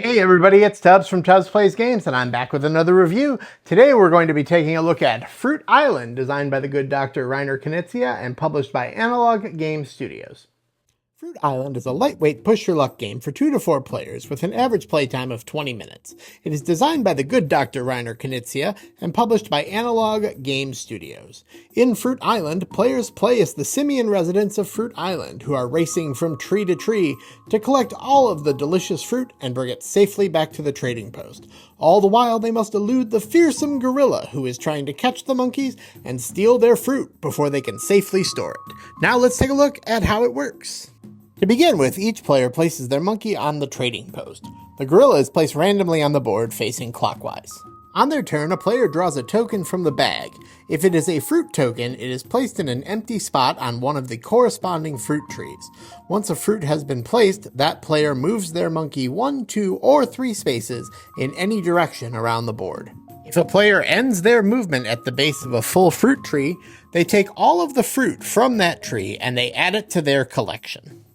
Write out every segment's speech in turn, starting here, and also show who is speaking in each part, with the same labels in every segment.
Speaker 1: Hey everybody, it's Tubbs from Tubbs Plays Games, and I'm back with another review. Today we're going to be taking a look at Fruit Island, designed by the good Doctor Reiner Knizia and published by Analog Game Studios. Fruit Island is a lightweight push-your-luck game for 2 to 4 players with an average playtime of 20 minutes. It is designed by the good Doctor Reiner Knizia and published by Analog Game Studios. In Fruit Island, players play as the simian residents of Fruit Island, who are racing from tree to tree to collect all of the delicious fruit and bring it safely back to the trading post. All the while, they must elude the fearsome gorilla who is trying to catch the monkeys and steal their fruit before they can safely store it. Now let's take a look at how it works. To begin with, each player places their monkey on the trading post. The gorilla is placed randomly on the board facing clockwise. On their turn, a player draws a token from the bag. If it is a fruit token, it is placed in an empty spot on one of the corresponding fruit trees. Once a fruit has been placed, that player moves their monkey 1, 2, or 3 spaces in any direction around the board. If a player ends their movement at the base of a full fruit tree, they take all of the fruit from that tree and they add it to their collection.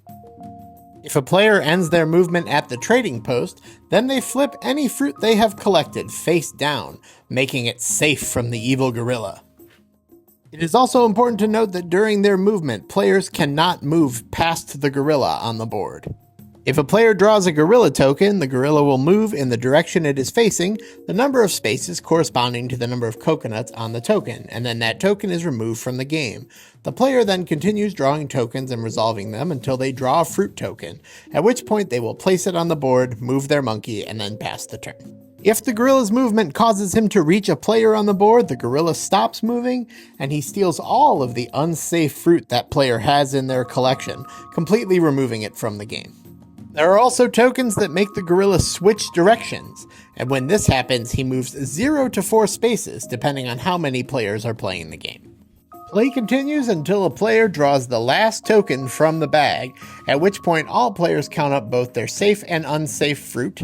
Speaker 1: If a player ends their movement at the trading post, then they flip any fruit they have collected face down, making it safe from the evil gorilla. It is also important to note that during their movement, players cannot move past the gorilla on the board. If a player draws a gorilla token, the gorilla will move in the direction it is facing, the number of spaces corresponding to the number of coconuts on the token, and then that token is removed from the game. The player then continues drawing tokens and resolving them until they draw a fruit token, at which point they will place it on the board, move their monkey, and then pass the turn. If the gorilla's movement causes him to reach a player on the board, the gorilla stops moving, and he steals all of the unsafe fruit that player has in their collection, completely removing it from the game. There are also tokens that make the gorilla switch directions, and when this happens, he moves 0 to 4 spaces, depending on how many players are playing the game. Play continues until a player draws the last token from the bag, at which point all players count up both their safe and unsafe fruit,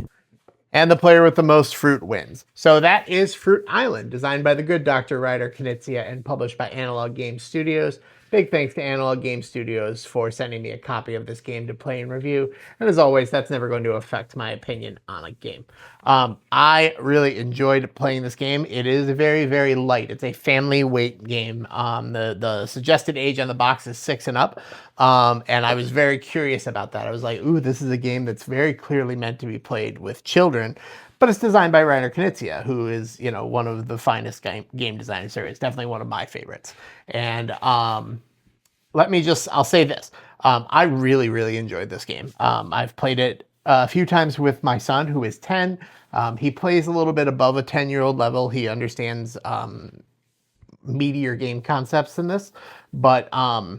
Speaker 1: and the player with the most fruit wins. So that is Fruit Island, designed by the good Dr. Reiner Knizia and published by Analog Game Studios. Big thanks to Analog Game Studios for sending me a copy of this game to play and review. And as always, that's never going to affect my opinion on a game. I really enjoyed playing this game. It is very, very light. It's a family weight game. The suggested age on the box is 6 and up. And I was very curious about that. I was like, ooh, this is a game that's very clearly meant to be played with children. But it's designed by Reiner Knizia, who is, one of the finest game designers there is. Definitely one of my favorites. And I'll say this. I really, really enjoyed this game. I've played it a few times with my son, who is 10. He plays a little bit above a 10-year-old level. He understands meatier game concepts in this. But I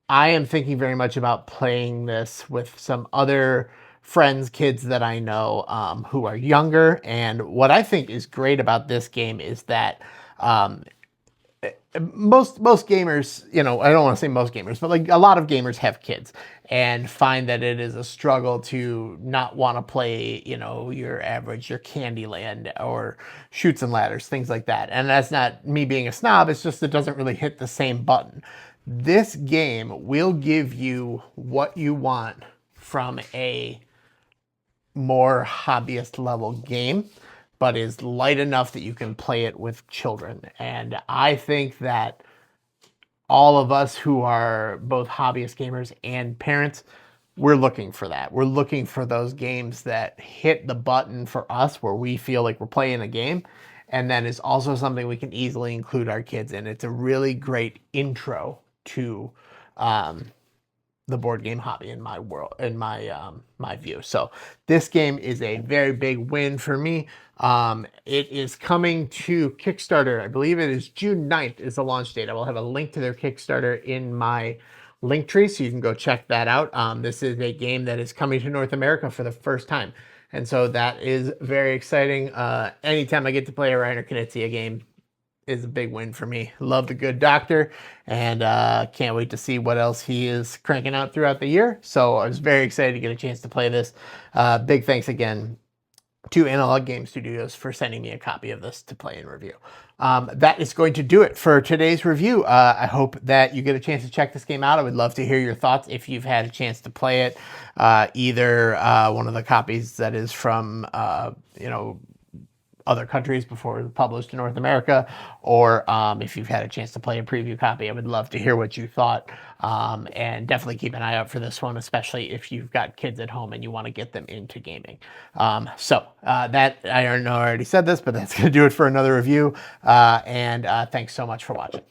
Speaker 1: am thinking very much about playing this with some other friends, kids that I know who are younger. And what I think is great about this game is that most gamers, I don't want to say most gamers, but like a lot of gamers have kids and find that it is a struggle to not want to play, your Candyland or Chutes and Ladders, things like that. And that's not me being a snob. It's just it doesn't really hit the same button. This game will give you what you want from a more hobbyist level game, but is light enough that you can play it with children. And I think that all of us who are both hobbyist gamers and parents, we're looking for that. We're looking for those games that hit the button for us where we feel like we're playing a game, and then is also something we can easily include our kids in. It's a really great intro to the board game hobby in my world, in my view. So this game is a very big win for me. It is coming to Kickstarter. I believe it is June 9th is the launch date. I will have a link to their Kickstarter in my link tree, so you can go check that out. This is a game that is coming to North America for the first time. And so that is very exciting. Anytime I get to play a Reiner Knizia game is a big win for me. Love the good doctor, and can't wait to see what else he is cranking out throughout the year. So I was very excited to get a chance to play this. Big thanks again to Analog Game Studios for sending me a copy of this to play and review. That is going to do it for today's review. I hope that you get a chance to check this game out. I would love to hear your thoughts if you've had a chance to play it. Either one of the copies that is from, other countries before it was published in North America, or if you've had a chance to play a preview copy, I would love to hear what you thought. And definitely keep an eye out for this one, especially if you've got kids at home and you want to get them into gaming. That, I don't know, I already said this, but that's going to do it for another review. And thanks so much for watching.